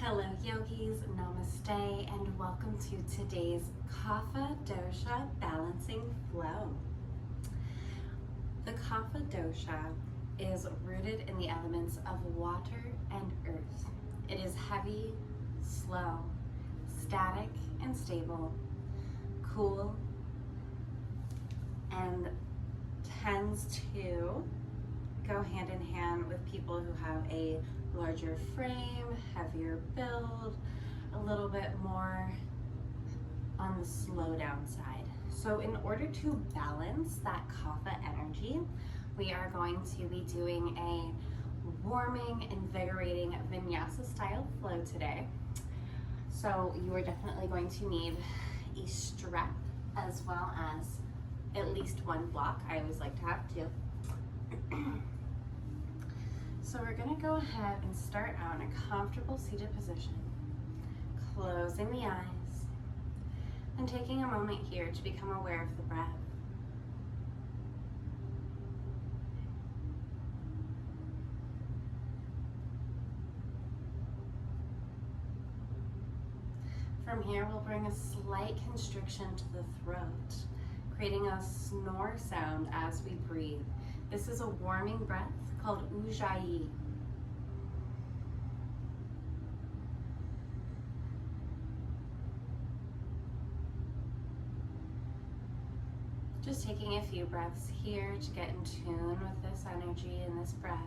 Hello yogis, namaste, and welcome to today's Kapha Dosha Balancing Flow. The Kapha Dosha is rooted in the elements of water and earth. It is heavy, slow, static and stable, cool, and tends to go hand in hand with people who have a larger frame, heavier build, a little bit more on the slow down side. So in order to balance that Kapha energy, we are going to be doing a warming, invigorating vinyasa style flow today. So you are definitely going to need a strap as well as at least one block. I always like to have two. So we're going to go ahead and start out in a comfortable seated position, closing the eyes and taking a moment here to become aware of the breath. From here, we'll bring a slight constriction to the throat, creating a snore sound as we breathe. This is a warming breath called Ujjayi. Just taking a few breaths here to get in tune with this energy and this breath.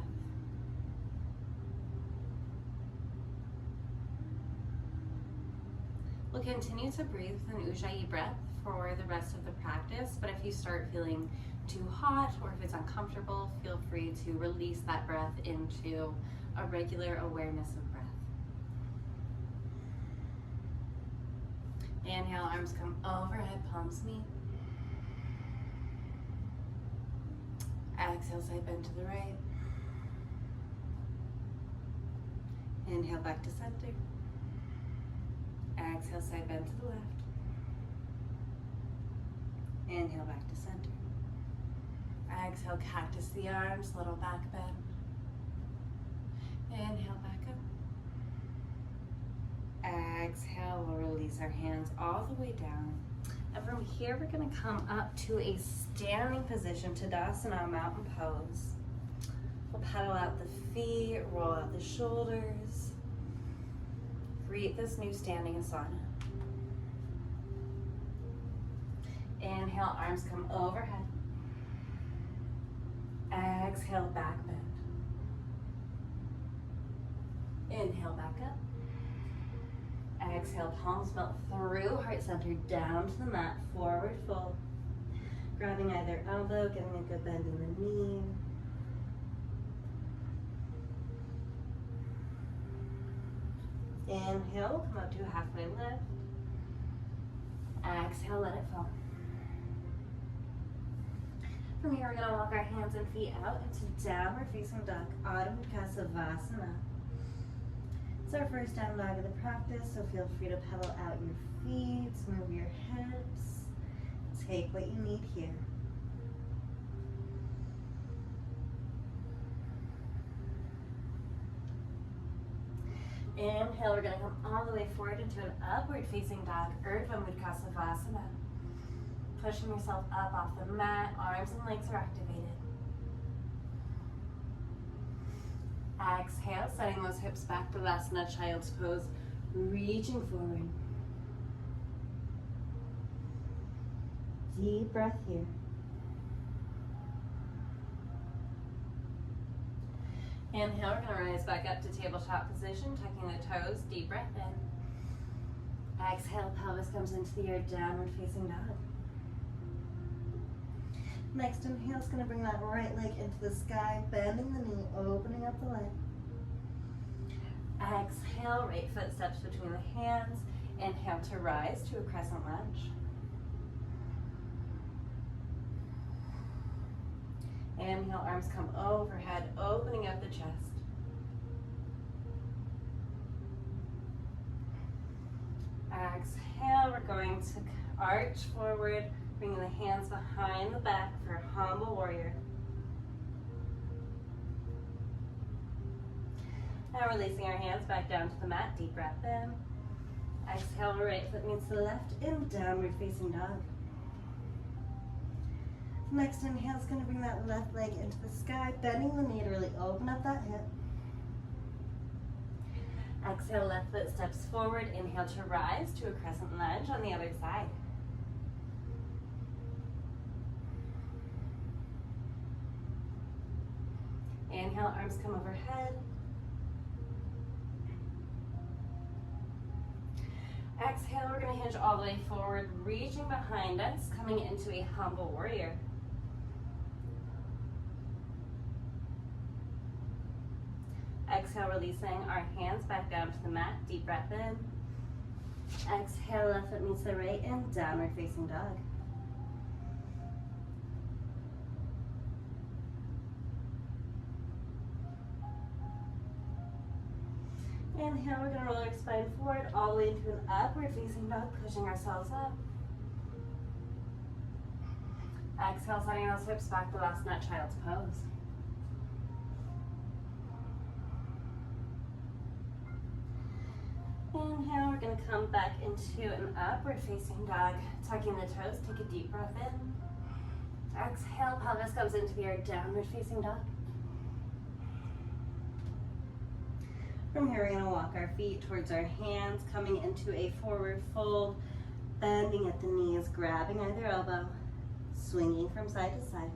We'll continue to breathe with an Ujjayi breath for the rest of the practice, but if you start feeling too hot or if it's uncomfortable, feel free to release that breath into a regular awareness of breath. Inhale, arms come overhead, palms meet. Exhale, side bend to the right. Inhale, back to center. Exhale, side bend to the left. Inhale, back to center. Exhale, cactus the arms, little back bend. Inhale, back up. Exhale, we'll release our hands all the way down. And from here, we're gonna come up to a standing position, Tadasana, mountain pose. We'll pedal out the feet, roll out the shoulders. Create this new standing asana. Inhale, arms come overhead. Exhale, back bend. Inhale, back up. Exhale, palms melt through, heart center down to the mat, forward fold. Grabbing either elbow, getting a good bend in the knee. Inhale, come up to a halfway lift. Exhale, let it fall. From here, we're going to walk our hands and feet out into downward facing dog, Adho Mukha Savasana. It's our first down dog of the practice, so feel free to pedal out your feet, move your hips, take what you need here. Inhale, we're going to come all the way forward into an upward facing dog, Urdhva Mukha Savasana. Pushing yourself up off the mat, arms and legs are activated. Exhale, setting those hips back, Tadasana, child's pose, reaching forward. Deep breath here. Inhale, we're going to rise back up to tabletop position, tucking the toes, deep breath in. Exhale, pelvis comes into the earth, downward facing dog. Next inhale is going to bring that right leg into the sky, bending the knee, opening up the leg. Exhale, right foot steps between the hands. Inhale to rise to a crescent lunge. Inhale, arms come overhead, opening up the chest. Exhale, we're going to arch forward, bringing the hands behind the back for humble warrior. Now releasing our hands back down to the mat, deep breath in. Exhale, right foot meets the left in downward facing dog. Next inhale is going to bring that left leg into the sky, bending the knee to really open up that hip. Exhale, left foot steps forward. Inhale to rise to a crescent lunge on the other side. Inhale, arms come overhead. Exhale, we're going to hinge all the way forward, reaching behind us, coming into a humble warrior. Exhale, releasing our hands back down to the mat, deep breath in. Exhale, left foot meets the right in downward facing dog. Inhale, we're going to roll our spine forward all the way into an upward facing dog, pushing ourselves up. Exhale, sending those hips back to last nut child's pose. Inhale, we're going to come back into an upward facing dog, tucking the toes, take a deep breath in. Exhale, pelvis comes into your downward facing dog. From here, we're going to walk our feet towards our hands, coming into a forward fold, bending at the knees, grabbing either elbow, swinging from side to side.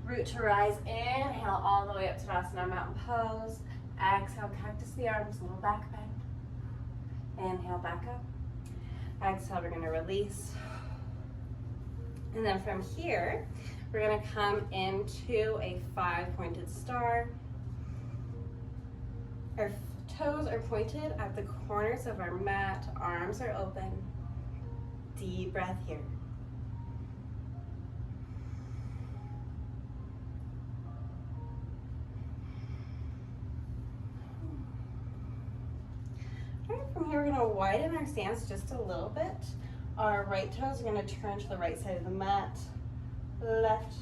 Root to rise, inhale all the way up to Tadasana Mountain Pose. Exhale, cactus the arms, little back bend. Inhale, back up. Exhale, we're going to release. And then from here, we're going to come into a 5-pointed star. Our toes are pointed at the corners of our mat, arms are open. Deep breath here. All right, from here, we're going to widen our stance just a little bit. Our right toes are going to turn to the right side of the mat. Left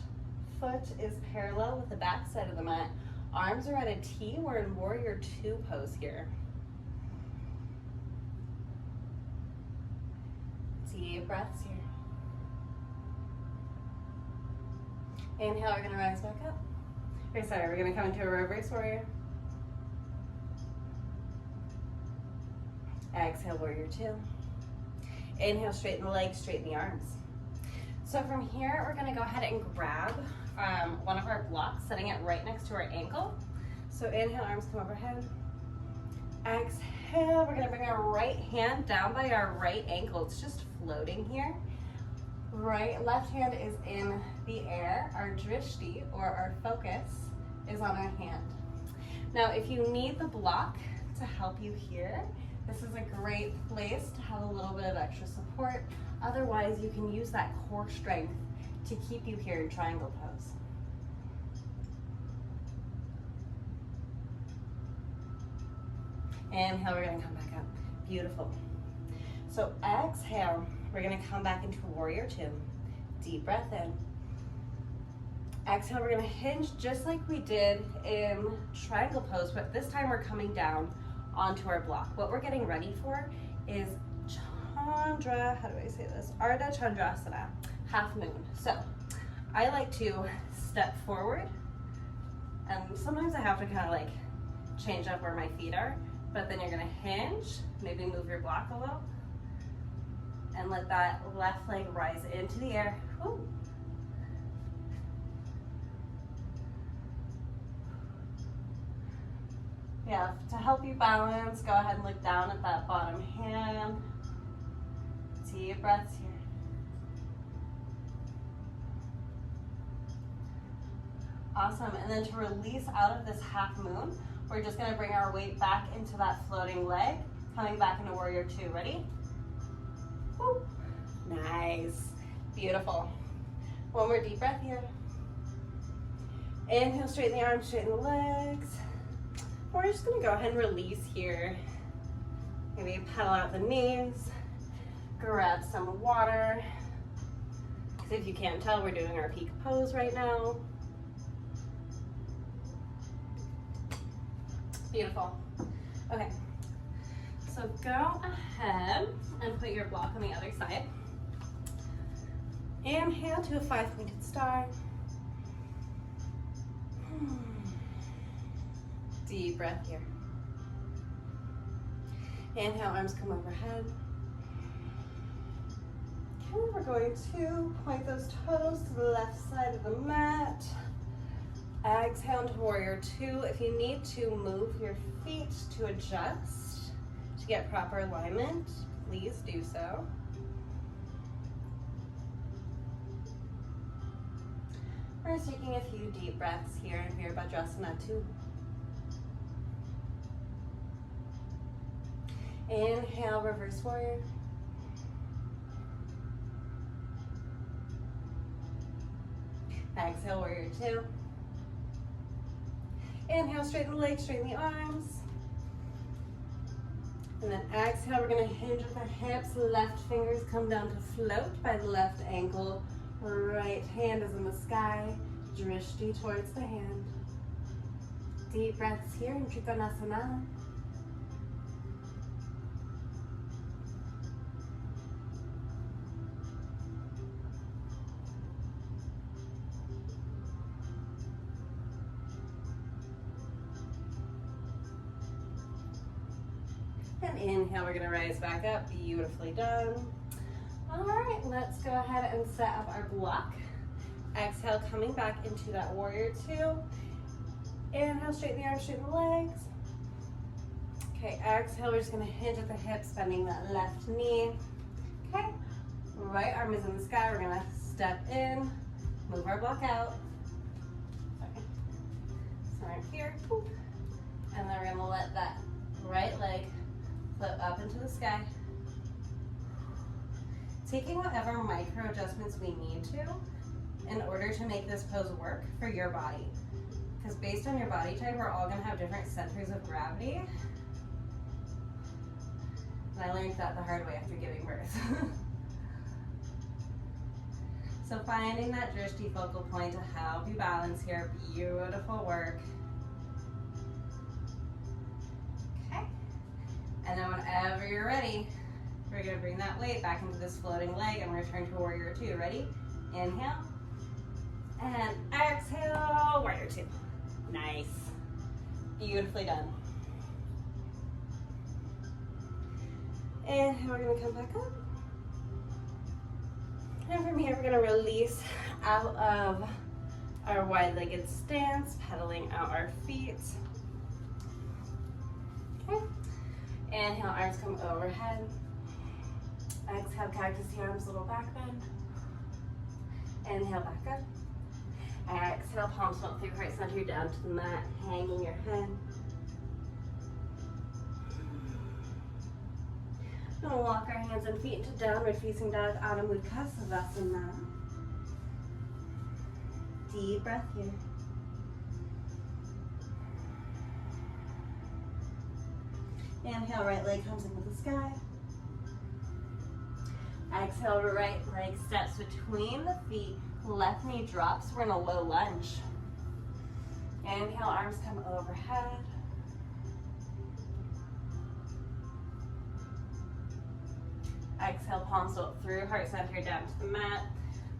foot is parallel with the back side of the mat. Arms are at a T. We're in warrior two pose here. Deep breaths here. Inhale, we're going to rise back up. We're going to come into a reverse warrior. Exhale, warrior two. Inhale, straighten the legs, straighten the arms. So from here, we're going to go ahead and grab one of our blocks, setting it right next to our ankle. So inhale, arms come overhead. Exhale, we're going to bring our right hand down by our right ankle. It's just floating here. Left hand is in the air. Our drishti, or our focus, is on our hand. Now, if you need the block to help you here, this is a great place to have a little bit of extra support. Otherwise, you can use that core strength to keep you here in triangle pose. Inhale, we're going to come back up. Beautiful. So exhale, we're going to come back into warrior two. Deep breath in. Exhale, we're going to hinge just like we did in triangle pose, but this time we're coming down onto our block. What we're getting ready for is Chandra, how do I say this? Ardha Chandrasana, half moon. So I like to step forward, and sometimes I have to kind of like change up where my feet are, but then you're gonna hinge, maybe move your block a little, and let that left leg rise into the air. Woo. Yeah, to help you balance, go ahead and look down at that bottom hand. Deep breaths here. Awesome, and then to release out of this half moon, we're just gonna bring our weight back into that floating leg, coming back into warrior two. Ready? Woo. Nice, beautiful. One more deep breath here. Inhale, straighten the arms, straighten the legs. We're just gonna go ahead and release here. Maybe pedal out the knees, grab some water, So if you can't tell, we're doing our peak pose right now. Beautiful. Okay, so go ahead and put your block on the other side. Inhale to a 5-pointed star. Deep breath here. Inhale, arms come overhead. Okay, we're going to point those toes to the left side of the mat. Exhale into warrior two. If you need to move your feet to adjust, to get proper alignment, please do so. We're just taking a few deep breaths here in Virabhadrasana 2. Inhale, reverse warrior. Exhale, warrior two. Inhale, straighten the legs, straighten the arms. And then exhale, we're gonna hinge with the hips. Left fingers come down to float by the left ankle. Right hand is in the sky. Drishti towards the hand. Deep breaths here in Trikonasana. And inhale, we're gonna rise back up. Beautifully done. All right, let's go ahead and set up our block. Exhale, coming back into that warrior two. Inhale, straighten the arms, straighten the legs. Okay, exhale, we're just gonna hinge at the hips, bending that left knee. Okay, right arm is in the sky. We're gonna step in, move our block out. Okay, so right here, and then we're gonna let that right leg flip up into the sky. Taking whatever micro adjustments we need to in order to make this pose work for your body. Because based on your body type, we're all gonna have different centers of gravity. And I learned that the hard way after giving birth. So finding that drishti focal point to help you balance here, beautiful work. Okay, and then whenever you're ready, we're gonna bring that weight back into this floating leg and return to warrior two. Ready? Inhale, and exhale, warrior two. Nice, beautifully done. And we're gonna come back up. And from here, we're gonna release out of our wide-legged stance, pedaling out our feet. Okay. Inhale, arms come overhead. Exhale, cactus the arms, little back bend. Inhale, back up. Exhale, palms float through heart center down to the mat, hanging your head. We're gonna walk our hands and feet into downward facing dog, Adho Mukha Savasana. Deep breath here. Inhale, right leg comes into the sky. Exhale, right leg steps between the feet. Left knee drops. We're in a low lunge. Inhale, arms come overhead. Exhale, palms float through, heart center down to the mat.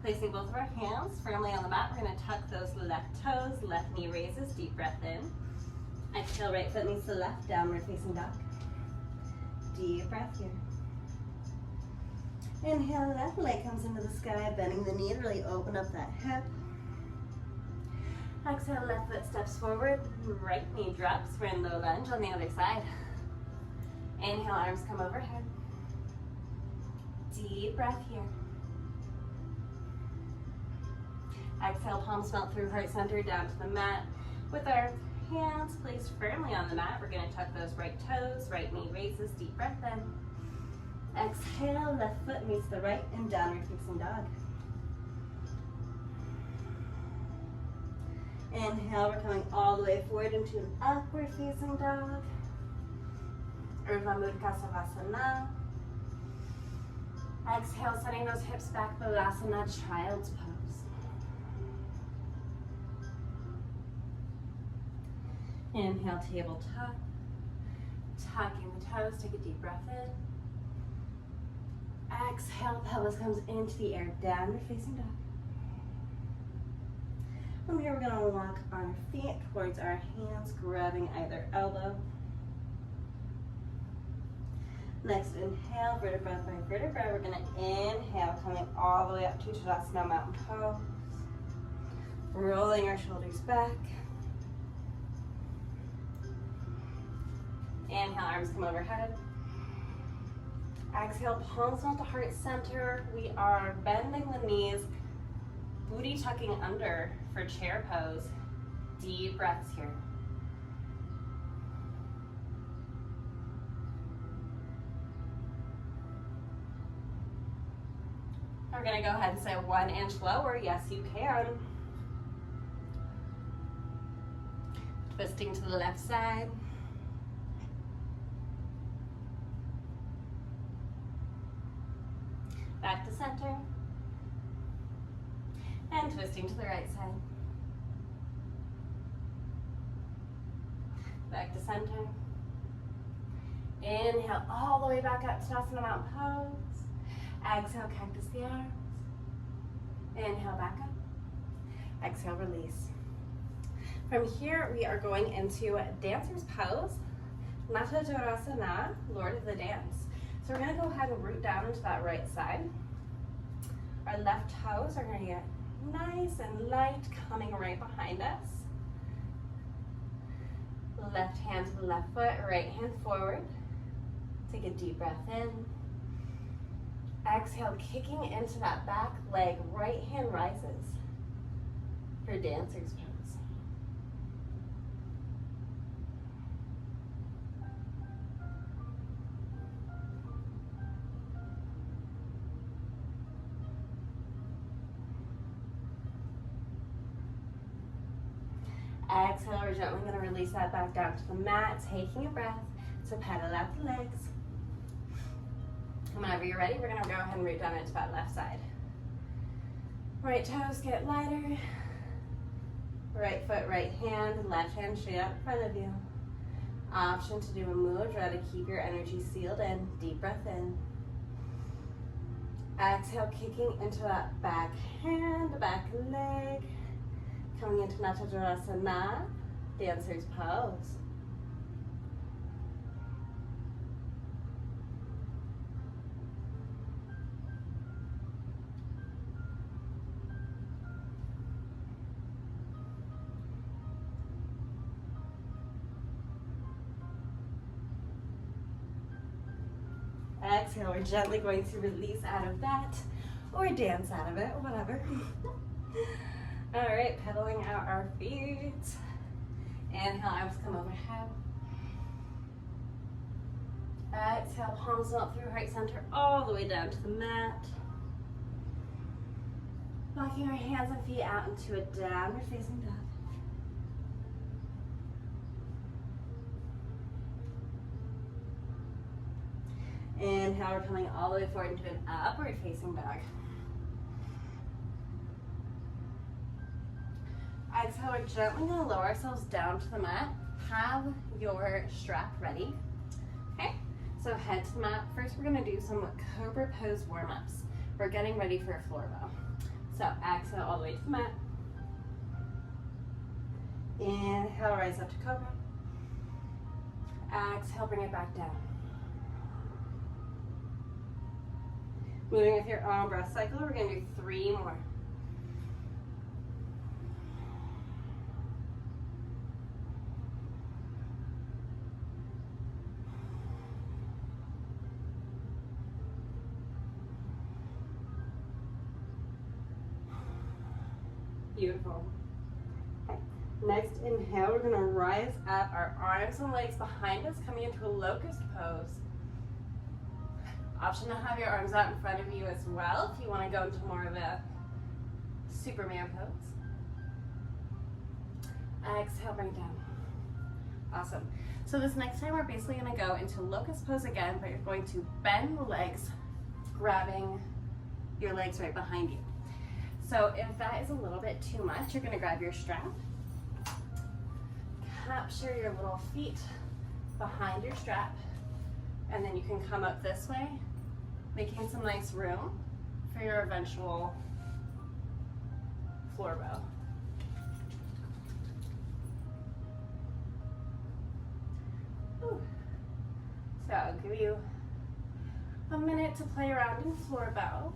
Placing both of our hands firmly on the mat, we're going to tuck those left toes. Left knee raises, deep breath in. Exhale, right foot meets the left, downward facing dog. Deep breath here. Inhale, left leg comes into the sky, bending the knee, really open up that hip. Exhale, left foot steps forward, right knee drops. We're in low lunge on the other side. Inhale, arms come overhead. Deep breath here. Exhale, palms melt through, heart center down to the mat. With our hands placed firmly on the mat, we're going to tuck those right toes, right knee raises, deep breath in. Exhale, left foot meets the right and downward facing dog. Inhale, we're coming all the way forward into an upward facing dog. Urdhva Mukha Savasana. Exhale, sending those hips back, Balasana, child's pose. Inhale, tabletop. Tucking the toes, take a deep breath in. Exhale, pelvis comes into the air, downward facing dog. From here, we're gonna walk our feet towards our hands, grabbing either elbow. Next, inhale, vertebra by vertebra. We're gonna inhale, coming all the way up to Tadasana, mountain pose. Rolling our shoulders back. Inhale, arms come overhead. Exhale, palms melt to heart center. We are bending the knees, booty tucking under for chair pose. Deep breaths here. We're gonna go ahead and say 1 inch lower. Yes, you can. Twisting to the left side. Back to center. And twisting to the right side. Back to center. Inhale all the way back up to Tadasana Mountain Pose. Exhale, cactus the arms. Inhale, back up. Exhale, release. From here, we are going into dancer's pose. Nata Jarasana, Lord of the Dance. So we're gonna go ahead and root down into that right side. Our left toes are gonna get nice and light, coming right behind us. Left hand to the left foot, right hand forward. Take a deep breath in. Exhale, kicking into that back leg, right hand rises for dancer's pose. Exhale, we're gently going to release that back down to the mat, taking a breath to pedal out the legs. And whenever you're ready, we're going to go ahead and root down into that left side. Right toes get lighter. Right foot, right hand, left hand straight out in front of you. Option to do a mudra to keep your energy sealed in. Deep breath in. Exhale, kicking into that back hand, back leg. Coming into Natajurasana, dancer's pose. Exhale, we're gently going to release out of that, or dance out of it, whatever. All right, pedaling out our feet. Inhale, arms come overhead. Exhale, palms melt through heart center all the way down to the mat. Locking our hands and feet out into a downward facing dog. Inhale, we're coming all the way forward into an upward facing dog. Exhale, we're gently going to lower ourselves down to the mat. Have your strap ready. Okay, so head to the mat. First, we're going to do some cobra pose warm-ups. We're getting ready for a floor bow. So exhale all the way to the mat. Inhale, rise up to cobra. Exhale, bring it back down. Moving with your own breath cycle, we're going to do 3 more. Beautiful. Okay. Next inhale, we're going to rise up, our arms and legs behind us, coming into a locust pose. Option to have your arms out in front of you as well if you want to go into more of a Superman pose. Exhale, bring it down. Awesome. So this next time we're basically going to go into locust pose again, but you're going to bend the legs grabbing your legs right behind you. So if that is a little bit too much, you're gonna grab your strap, capture your little feet behind your strap, and then you can come up this way, making some nice room for your eventual floor bow. Whew. So I'll give you a minute to play around in floor bow.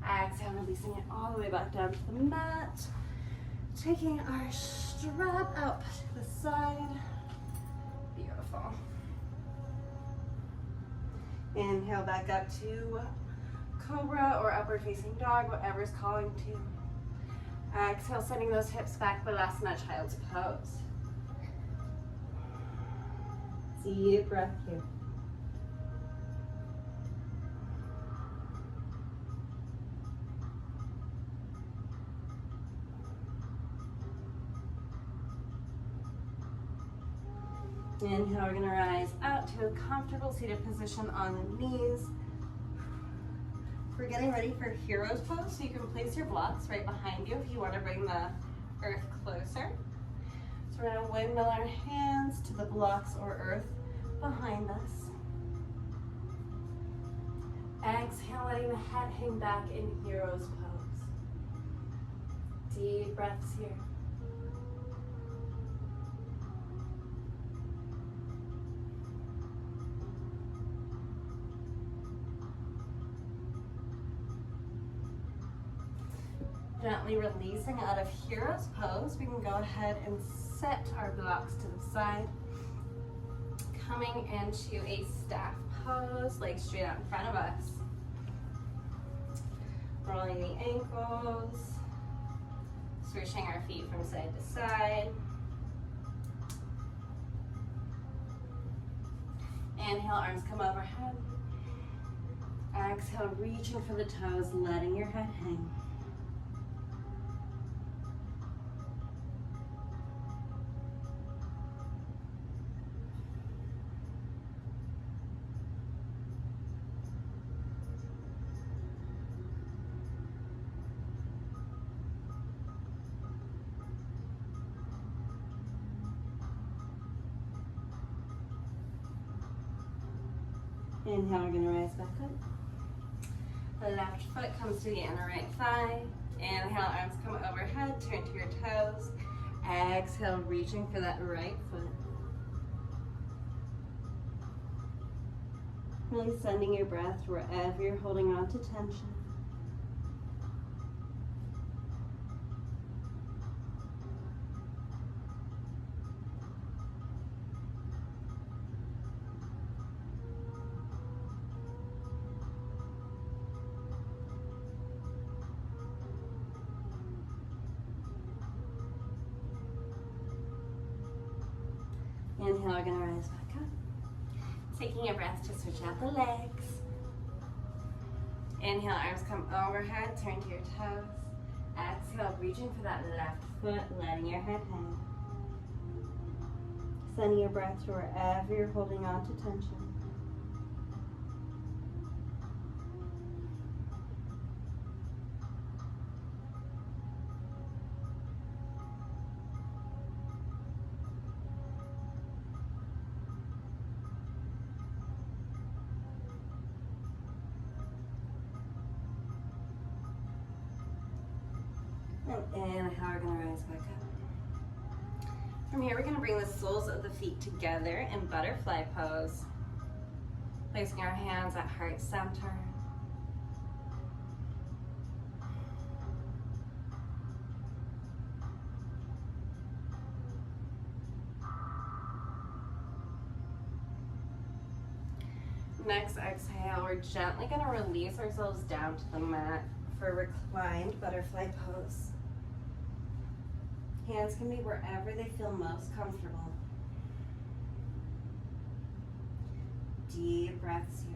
Exhale, releasing it all the way back down to the mat. Taking our strap out to the side. Beautiful. Inhale back up to cobra or upward facing dog, whatever's calling to. Exhale, sending those hips back, Balasana, child's pose. Deep breath here. Inhale, we're gonna rise out to a comfortable seated position on the knees. We're getting ready for hero's pose, so you can place your blocks right behind you if you want to bring the earth closer. So we're gonna windmill our hands to the blocks or earth behind us. Exhale, letting the head hang back in hero's pose. Deep breaths here. Gently releasing out of hero's pose, we can go ahead and set our blocks to the side. Coming into a staff pose, legs straight out in front of us. Rolling the ankles, swishing our feet from side to side. Inhale, arms come overhead. Exhale, reaching for the toes, letting your head hang. Inhale, we're gonna rise back up. The left foot comes to the inner right thigh. Inhale, arms come overhead, turn to your toes. Exhale, reaching for that right foot. Really sending your breath wherever you're holding on to tension. Inhale, we're gonna rise back up. Taking a breath to switch out the legs. Inhale, arms come overhead, turn to your toes. Exhale, reaching for that left foot, letting your head hang. Sending your breath to wherever you're holding on to tension. And inhale, we're gonna rise back up. From here, we're gonna bring the soles of the feet together in butterfly pose. Placing our hands at heart center. Next exhale, we're gently gonna release ourselves down to the mat for reclined butterfly pose. Hands can be wherever they feel most comfortable. Deep breaths here.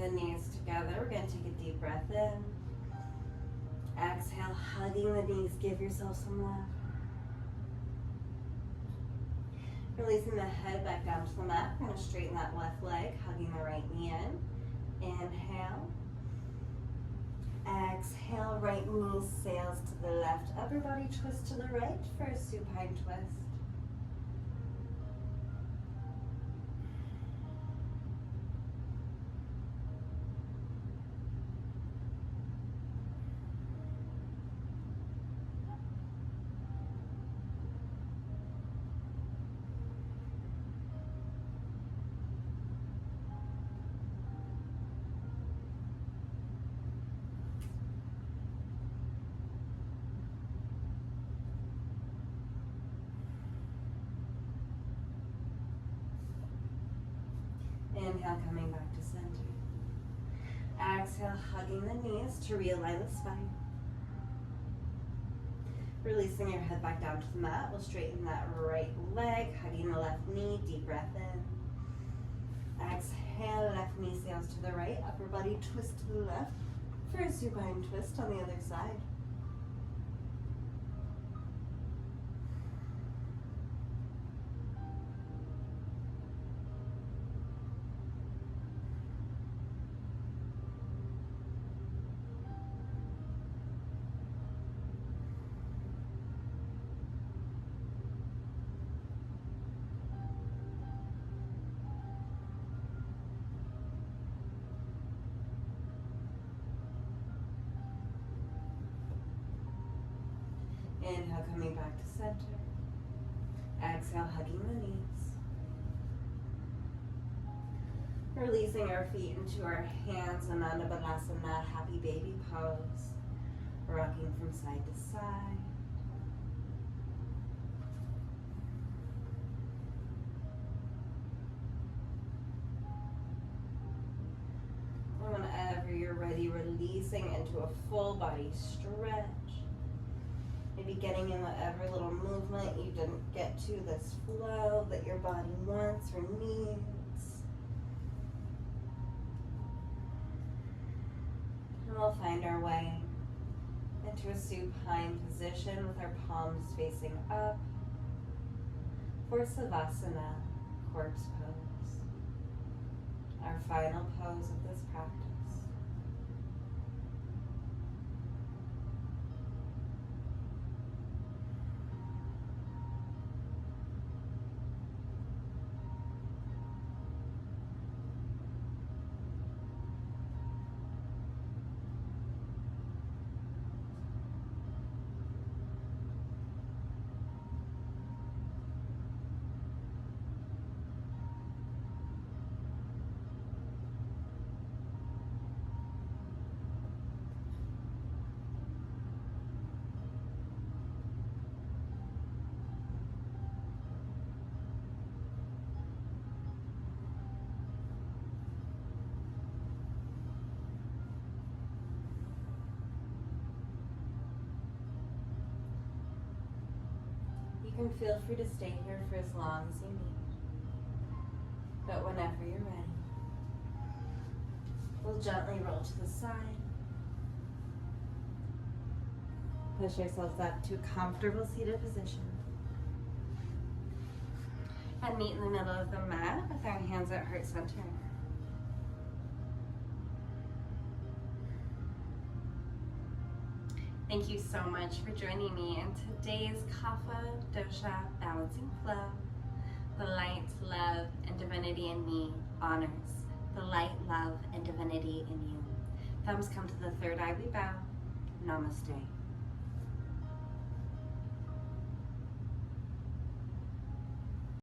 the knees together. We're going to take a deep breath in. Exhale, hugging the knees. Give yourself some love. Releasing the head back down to the mat. We're going to straighten that left leg, hugging the right knee in. Inhale. Exhale, right knee sails to the left. Upper body twist to the right for a supine twist. Inhale, coming back to center. Exhale, hugging the knees to realign the spine. Releasing your head back down to the mat. We'll straighten that right leg, hugging the left knee. Deep breath in. Exhale, left knee sails to the right. Upper body twist to the left for a supine twist on the other side. Inhale, coming back to center. Exhale, hugging the knees. Releasing our feet into our hands, Ananda Balasana, happy baby pose. Rocking from side to side. And whenever you're ready, releasing into a full body stretch. Maybe getting in whatever little movement you didn't get to, this flow that your body wants or needs. And we'll find our way into a supine position with our palms facing up for Savasana, corpse pose. Our final pose of this practice. You can feel free to stay here for as long as you need. But whenever you're ready, we'll gently roll to the side. Push ourselves up to a comfortable seated position. And meet in the middle of the mat with our hands at heart center. Thank you so much for joining me in today's Kapha Dosha Balancing Flow. The light, love, and divinity in me honors the light, love, and divinity in you. Thumbs come to the third eye, we bow. Namaste.